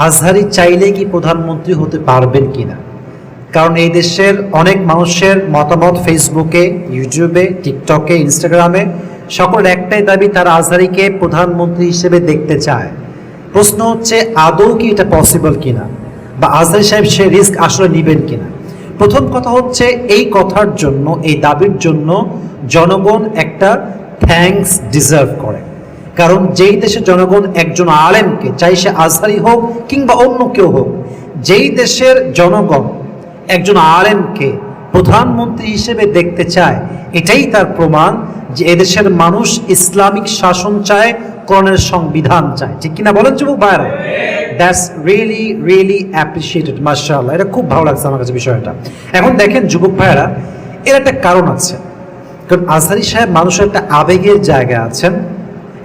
আজহারি চাইলে কি প্রধানমন্ত্রী হতে পারবেন কিনা? কারণ এই দেশের অনেক মানুষের মতামত ফেসবুকে, ইউটিউবে, টিকটকে, ইনস্টাগ্রামে সকলের একটাই দাবি, তারা আজহারিকে প্রধানমন্ত্রী হিসেবে দেখতে চায়। প্রশ্ন হচ্ছে আদৌ কি এটা পসিবল কিনা, বা আজহারি সাহেব সে রিস্ক আসলে নেবেন কিনা। প্রথম কথা হচ্ছে এই কথার জন্য, এই দাবির জন্য জনগণ একটা থ্যাঙ্কস ডিজার্ভ করে। কারণ যেই দেশের জনগণ একজন আলেমকে, চাই সে আজহারি হোক কিংবা অন্য কেউ হোক, যেই দেশের জনগণ একজন আলেমকে প্রধানমন্ত্রী হিসেবে দেখতে চায়, এটাই তার প্রমাণ যে এদেশের মানুষ ইসলামিক শাসন চায়, কোরআনের সংবিধান চায়। ঠিক কিনা বলেন যুবক ভাইরা? দ্যাটস রিয়েলি রিয়েলি অ্যাপ্রিসিয়েটেড, মাশাআল্লাহ। এটা খুব ভালো লাগছে আমার কাছে বিষয়টা। এখন দেখেন যুবক ভাইরা, এর একটা কারণ আছে। কারণ আজহারি সাহেব মানুষের একটা আবেগের জায়গায় আছেন,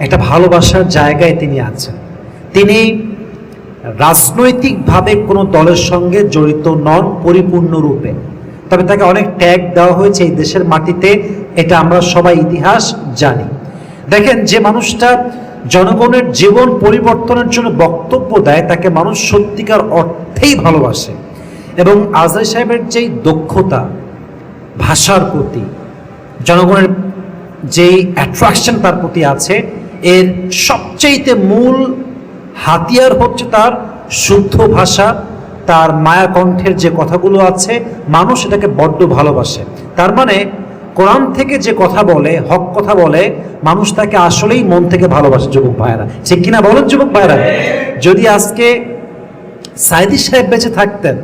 একটা ভালোবাসার জায়গায় তিনি আছেন। তিনি রাজনৈতিকভাবে কোনো দলের সঙ্গে জড়িত নন পরিপূর্ণরূপে, তবে তাকে অনেক ট্যাগ দেওয়া হয়েছে এই দেশের মাটিতে, এটা আমরা সবাই ইতিহাস জানি। দেখেন, যে মানুষটা জনগণের জীবন পরিবর্তনের জন্য বক্তব্য দেয়, তাকে মানুষ সত্যিকার অর্থেই ভালোবাসে। এবং আজহারি সাহেবের যেই দক্ষতা ভাষার প্রতি, জনগণের যেই অ্যাট্রাকশন তার প্রতি আছে, এর সবচেয়ে মূল হাতিয়ার হচ্ছে তার শুদ্ধ ভাষা, তার মায়া কণ্ঠের যে কথাগুলো আছে, মানুষ এটাকে বড্ড ভালোবাসে। তার মানে কোরআন থেকে যে কথা বলে, হক কথা বলে, মানুষ তাকে আসলেই মন থেকে ভালোবাসে। যুবক ভাইয়েরা, ঠিক কিনা বলেন যুবক ভাইয়েরা? যদি আজকে সাইদি সাহেব বেঁচে থাকতেন,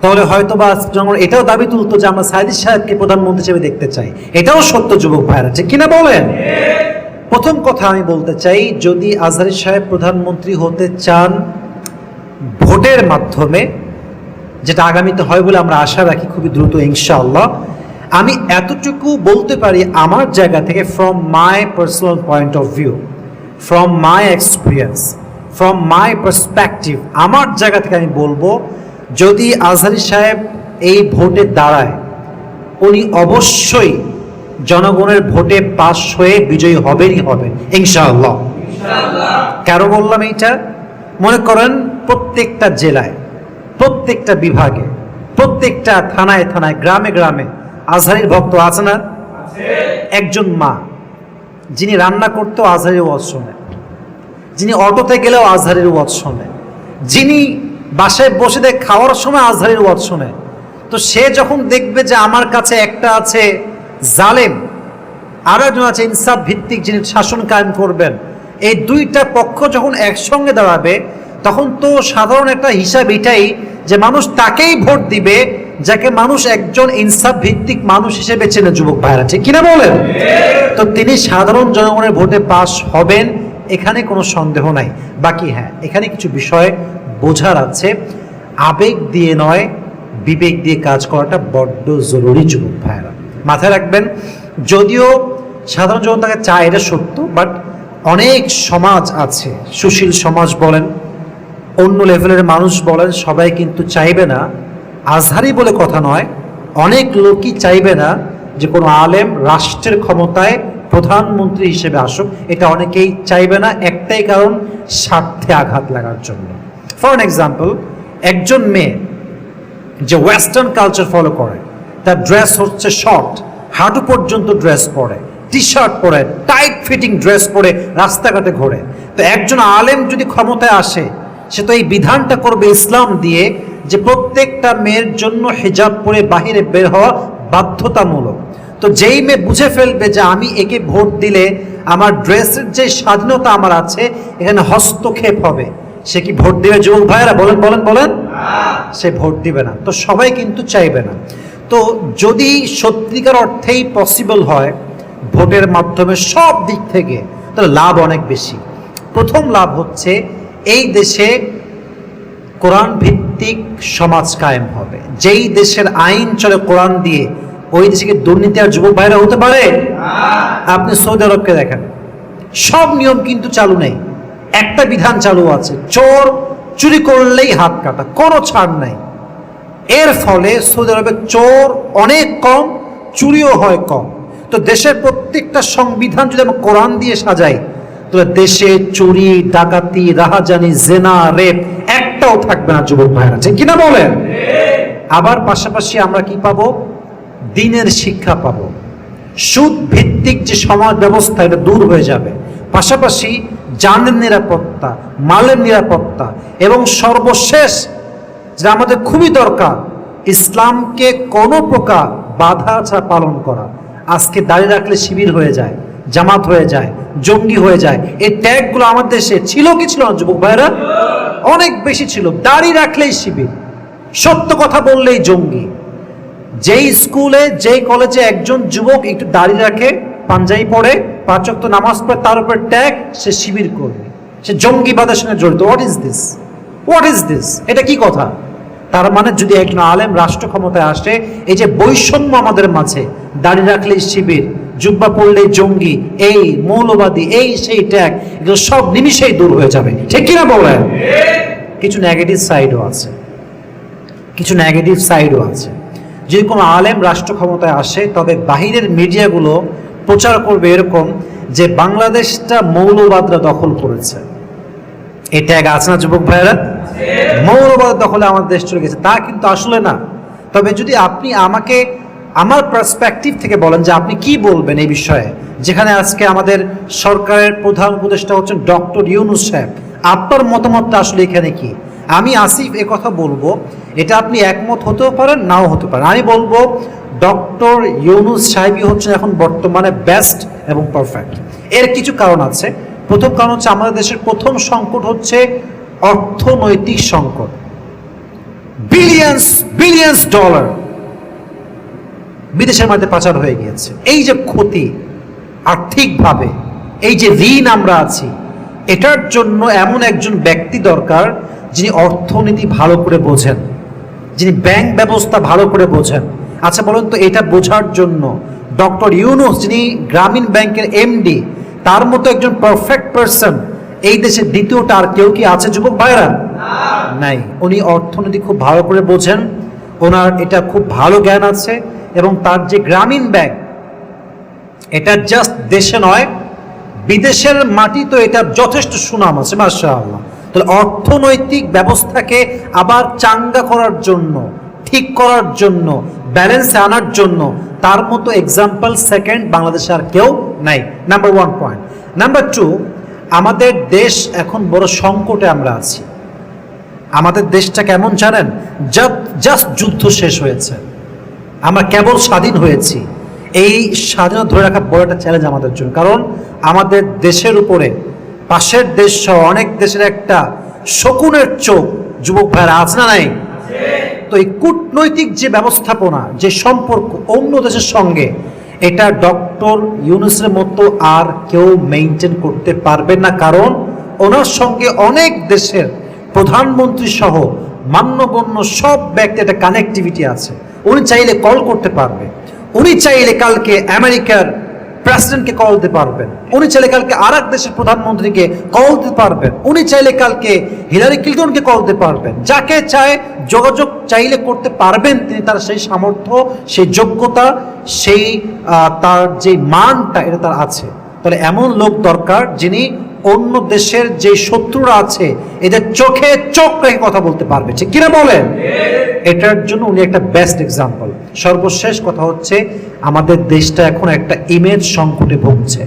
তাহলে হয়তো বা জনগণ এটাও দাবি তুলতো যে আমরা সাইদি সাহেবকে প্রধানমন্ত্রী হিসেবে দেখতে চাই। এটাও সত্য যুবক ভাইয়েরা, ঠিক কিনা বলেন? প্রথম কথা আমি বলতে চাই, যদি আজহারি সাহেব প্রধানমন্ত্রী হতে চান ভোটের মাধ্যমে, যেটা আগামীতে হয় বলে আমরা আশা রাখি খুবই দ্রুত ইনশাআল্লাহ, আমি এতটুকু বলতে পারি আমার জায়গা থেকে, from my personal point of view, from my experience, from my perspective, আমার জায়গা থেকে আমি বলবো, যদি আজহারি সাহেব এই ভোটে দাঁড়ায়, উনি অবশ্যই জনগণের ভোটে পাস হয়ে বিজয়ী হবেনই হবেন ইনশাআল্লাহ। কেন বললাম এইটা? মনে করেন প্রত্যেকটা জেলায়, প্রত্যেকটা বিভাগে, প্রত্যেকটা থানায় থানায়, গ্রামে গ্রামে আজহারির ভক্ত আছে না? একজন মা যিনি রান্না করতেও আজহারির ওয়াজ শোনে, যিনি অটোতে গেলেও আজহারির ওয়াজ শোনে, যিনি বাসায় বসে দেয় খাওয়ার সময় আজহারির ওয়াজ শোনে, তো সে যখন দেখবে যে আমার কাছে একটা আছে জালেম, আর একজন আছে ইনসাফ ভিত্তিক, যিনি শাসন কায়েম করবেন, এই দুইটা পক্ষ যখন একসঙ্গে দাঁড়াবে, তখন তো সাধারণ একটা হিসাব এটাই যে মানুষ তাকেই ভোট দিবে যাকে মানুষ একজন ইনসাফ ভিত্তিক মানুষ হিসেবে চেনে। যুবক ভাইরা, ঠিক কিনা বলেন? তো তিনি সাধারণ জনগণের ভোটে পাস হবেন, এখানে কোনো সন্দেহ নাই। বাকি হ্যাঁ, এখানে কিছু বিষয় বোঝার আছে। আবেগ দিয়ে নয়, বিবেক দিয়ে কাজ করাটা বড্ড জরুরি যুবক ভাইরা, মাথায় রাখবেন। যদিও সাধারণ জনতাকে চায়, এটা সত্য, বাট অনেক সমাজ আছে, সুশীল সমাজ বলেন, অন্য লেভেলের মানুষ বলেন, সবাই কিন্তু চাইবে না, আজহারি বলে কথা নয়, অনেক লোকই চাইবে না যে কোনো আলেম রাষ্ট্রের ক্ষমতায় প্রধানমন্ত্রী হিসেবে আসুক। এটা অনেকেই চাইবে না, একটাই কারণ, স্বার্থে আঘাত লাগার জন্য। ফর অ্যান এক্সাম্পল, একজন মেয়ে যে ওয়েস্টার্ন কালচার ফলো করে, তার ড্রেস হচ্ছে শর্ট, হাঁটু পর্যন্ত ড্রেস পরে, টি শার্ট পরে, টাইট ফিটিং ড্রেস পরে রাস্তাঘাটে ঘোরে, তো একজন আলেম যদি ক্ষমতায় আসে, সে তো এই বিধানটা করবে ইসলাম দিয়ে যে প্রত্যেকটা মেয়ের জন্য হিজাব পরে বাহিরে বের হওয়া বাধ্যতামূলক। তো যেই মেয়ে বুঝে ফেলবে যে আমি একে ভোট দিলে আমার ড্রেসের যে স্বাধীনতা আমার আছে এখানে হস্তক্ষেপ হবে, সে কি ভোট দিবে? যুবক ভাইয়েরা বলেন বলেন বলেন, সে ভোট দিবে না। তো সবাই কিন্তু চাইবে না। তো যদি সত্যিকার অর্থেই পসিবল হয় ভোটের মাধ্যমে সব দিক থেকে, তাহলে লাভ অনেক বেশি। প্রথম লাভ হচ্ছে এই দেশে কোরআন ভিত্তিক সমাজ কায়েম হবে। যেই দেশের আইন চলে কোরআন দিয়ে, ওই দেশে কি দুর্নীতি আর যুবক ভাইরা হতে পারে? আপনি সৌদি আরবকে দেখেন, সব নিয়ম কিন্তু চালু নেই, একটা বিধান চালু আছে, চোর চুরি করলেই হাত কাটা, কোনো ছাড় নাই। এর ফলে সৌদি আরবে চোর অনেক কম, চুরিও হয় কম। তো দেশের প্রত্যেকটা সংবিধান যদি আমরা কোরআন দিয়ে সাজাই, তাহলে দেশে চুরি, ডাকাতি, রাহাজানি, জেনা, রেপ একটাও থাকবে না যুবক ভাইরা, ঠিক কিনা বলেন? আবার পাশাপাশি আমরা কি পাবো? দিনের শিক্ষা পাবো। সুদ ভিত্তিক যে সমাজ ব্যবস্থা এটা দূর হয়ে যাবে। পাশাপাশি জানের নিরাপত্তা, মালের নিরাপত্তা, এবং সর্বশেষ যেটা আমাদের খুবই দরকার, ইসলামকে কোনো প্রকার বাধা ছাড়া পালন করা। আজকে দাঁড়িয়ে রাখলে শিবির হয়ে যায়, জামাত হয়ে যায়, জঙ্গি হয়ে যায়। এই ট্যাগগুলো আমার দেশে ছিল কি ছিল না যুবক ভাইরা? অনেক বেশি ছিল। দাঁড়িয়ে রাখলেই শিবির, সত্য কথা বললেই জঙ্গি। যেই স্কুলে যেই কলেজে একজন যুবক একটু দাঁড়িয়ে রাখে, পাঞ্জাবি পড়ে, 5 ওয়াক্ত নামাজ পড়ে, তার উপর ট্যাগ, সে শিবির করবে, সে জঙ্গিবাদের সঙ্গে জড়িত। What is this? What is this? এটা কি কথা? তার মানে যদি একজন আলেম রাষ্ট্র ক্ষমতায় আসে, এই যে বৈষম্য আমাদের মাঝে, দাঁড়িয়ে রাখলেই শিবির, জুব্বা পড়লেই জঙ্গি, এই মৌলবাদী, এই সেই ট্যাগ, এগুলো সব নিমিষেই দূর হয়ে যাবে, ঠিক কিনা বলেন? কিছু নেগেটিভ সাইডও আছে, কিছু নেগেটিভ সাইডও আছে। যদি কোনো আলেম রাষ্ট্র ক্ষমতায় আসে, তবে বাহিরের মিডিয়াগুলো প্রচার করবে এরকম যে বাংলাদেশটা মৌলবাদরা দখল করেছে। এই ট্যাগ আছে না যুবক ভাইয়েরা? মৌলবাদ দখলে আমাদের দেশ চলে গেছে। তা কিন্তু আসলে না। তবে যদি আপনি আমাকে আমার পার্সপেক্টিভ থেকে বলেন যে আপনি কি বলবেন এই বিষয়ে, যেখানে আজকে আমাদের সরকারের প্রধান উপদেষ্টা হচ্ছেন ডক্টর ইউনূস সাহেব, আপনার মতামতটা আসলে এখানে কি? আমি আসিফ এ কথা বলবো, এটা আপনি একমত হতেও পারেন, নাও হতে পারেন। আমি বলবো ডক্টর ইউনূস সাহেবই হচ্ছেন এখন বর্তমানে বেস্ট এবং পারফেক্ট। এর কিছু কারণ আছে। প্রথম কারণ হচ্ছে আমাদের দেশের প্রথম সংকট হচ্ছে অর্থনৈতিক সংকট। বিলিয়ন্স বিলিয়ন্স ডলার বিদেশের মধ্যে পাচার হয়ে গিয়েছে। এই যে ক্ষতি আর্থিকভাবে, এই যে ঋণ আমরা আছি, এটার জন্য এমন একজন ব্যক্তি দরকার যিনি অর্থনীতি ভালো করে বোঝেন, যিনি ব্যাংক ব্যবস্থা ভালো করে বোঝেন। আচ্ছা বলুন তো, এটা বোঝার জন্য ডক্টর ইউনূস, যিনি গ্রামীণ ব্যাংকের এমডি, তার মতো একজন পারফেক্ট পারসন এই দেশের দ্বিতীয়টা আর কেউ কি আছে যুবক ভাইরা? নাই। উনি অর্থনীতি খুব ভালো করে বোঝেন, ওনার এটা খুব ভালো জ্ঞান আছে, এবং তার যে গ্রামীণ ব্যাংক, এটা জাস্ট দেশে নয়, বিদেশের মাটি তো এটা যথেষ্ট সুনাম আছে, মাশাআল্লাহ। তাহলে অর্থনৈতিক ব্যবস্থাকে আবার চাঙ্গা করার জন্য, ঠিক করার জন্য, ব্যালেন্সে আনার জন্য তার মতো এক্সাম্পল সেকেন্ড বাংলাদেশে আর কেউ নাই। Number 1 point. নাম্বার 2, আমাদের দেশ এখন বড় সংকটে আমরা আছি। আমাদের দেশটা কেমন জানেন? জাস্ট যুদ্ধ শেষ হয়েছে, আমরা কেবল স্বাধীন হয়েছি। এই স্বাধীনতা ধরে রাখা বড় একটা চ্যালেঞ্জ আমাদের জন্য। কারণ আমাদের দেশের উপরে পাশের দেশ সহ অনেক দেশের একটা শকুনের চোখ যুবক ভাইরা আছে না নাই? তো এই কূটনৈতিক যে ব্যবস্থাপনা, যে সম্পর্ক অন্য দেশের সঙ্গে, এটা ডক্টর ইউনূসের মতো আর কেউ মেইনটেইন করতে পারবে না। কারণ ওনার সঙ্গে অনেক দেশের প্রধানমন্ত্রী সহ মান্যগণ্য সব ব্যক্তি একটা কানেক্টিভিটি আছে। উনি চাইলে কল করতে পারবে, উনি চাইলে কালকে আমেরিকার প্রেসিডেন্টকে কল দিতে পারবেন, উনি চাইলে কালকে আর এক দেশের প্রধানমন্ত্রীকে কল দিতে পারবেন, উনি চাইলে কালকে হিলারি ক্লিন্টনকে কল দিতে পারবেন। যাকে চায় যোগাযোগ চাইলে করতে পারবেন তিনি। তার সেই সামর্থ্য, সেই যোগ্যতা, সেই তার যে মানটা, এটা তার আছে। তাহলে এমন লোক দরকার যিনি অন্য দেশের যে শত্রুরা আছে এদের চোখে চোখ রেখে কথা বলতে পারবে, ঠিক কিনা বলেন? এটার জন্য উনি একটা বেস্ট এক্সাম্পল। সর্বশেষ কথা হচ্ছে, আমাদের দেশটা এখন একটা ইমেজ সংকটে ভুগছে।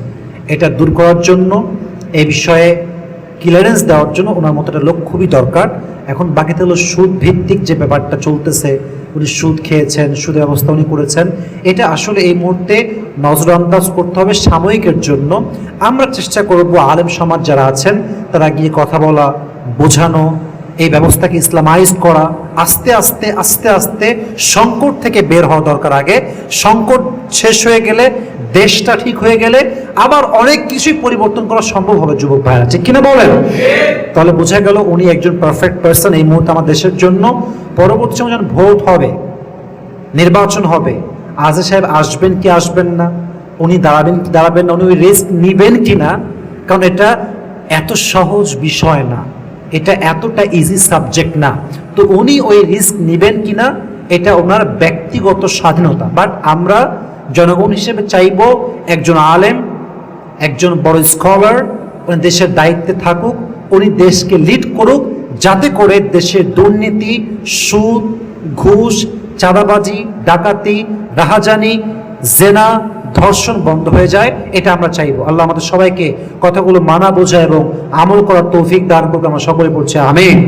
এটা দূর করার জন্য, এই বিষয়ে ক্লিয়ারেন্স দেওয়ার জন্য ওনার মতো একটা লোক খুবই দরকার। এখন বাকিতে হলো সুদ ভিত্তিক যে ব্যাপারটা চলতেছে, উনি সুদ খেয়েছেন, সুদের ব্যবস্থা উনি করেছেন, এটা আসলে এই মুহূর্তে নজরআন্দাজ করতে হবে সাময়িকের জন্য। আমরা চেষ্টা করব আলেম সমাজ যারা আছেন তারা গিয়ে কথা বলা, বোঝানো, এই ব্যবস্থাকে ইসলামাইজ করা, আস্তে আস্তে আস্তে আস্তে সংকট থেকে বের হওয়া দরকার। আগে সংকট শেষ হয়ে গেলে, দেশটা ঠিক হয়ে গেলে আবার অনেক কিছুই পরিবর্তন করা সম্ভব হবে যুবক ভাইরা, ঠিক কিনা বলেন? তাহলে বোঝা গেল উনি একজন পারফেক্ট পারসন এই মুহূর্তে আমার দেশের জন্য। পরবর্তী সময় যখন ভোট হবে, নির্বাচন হবে, আজহার সাহেব আসবেন কি আসবেন না, উনি দাঁড়াবেন কি দাঁড়াবেন না, উনি ওই রিস্ক নিবেন কি না, কারণ এটা এত সহজ বিষয় না, এটা এতটা ইজি সাবজেক্ট না। তো উনি ওই রিস্ক নিবেন কিনা এটা ওনার ব্যক্তিগত স্বাধীনতা। বাট আমরা জনগণ হিসেবে চাইব একজন আলেম, একজন বড় স্কলার, উনি দেশের দায়িত্বে থাকুক, উনি দেশকে লিড করুক, যাতে করে দেশের দুর্নীতি, সুদ, ঘুষ, চাঁদাবাজি, ডাকাতি, রাহাজানি, জেনা, ধর্ষণ বন্ধ হয়ে যায়। এটা আমরা চাইবো। আল্লাহ আমাদের সবাইকে কথাগুলো মানা বোঝা এবং আমল করার তৌফিক দান করুক। আমরা সকলে পড়ছি আমিন।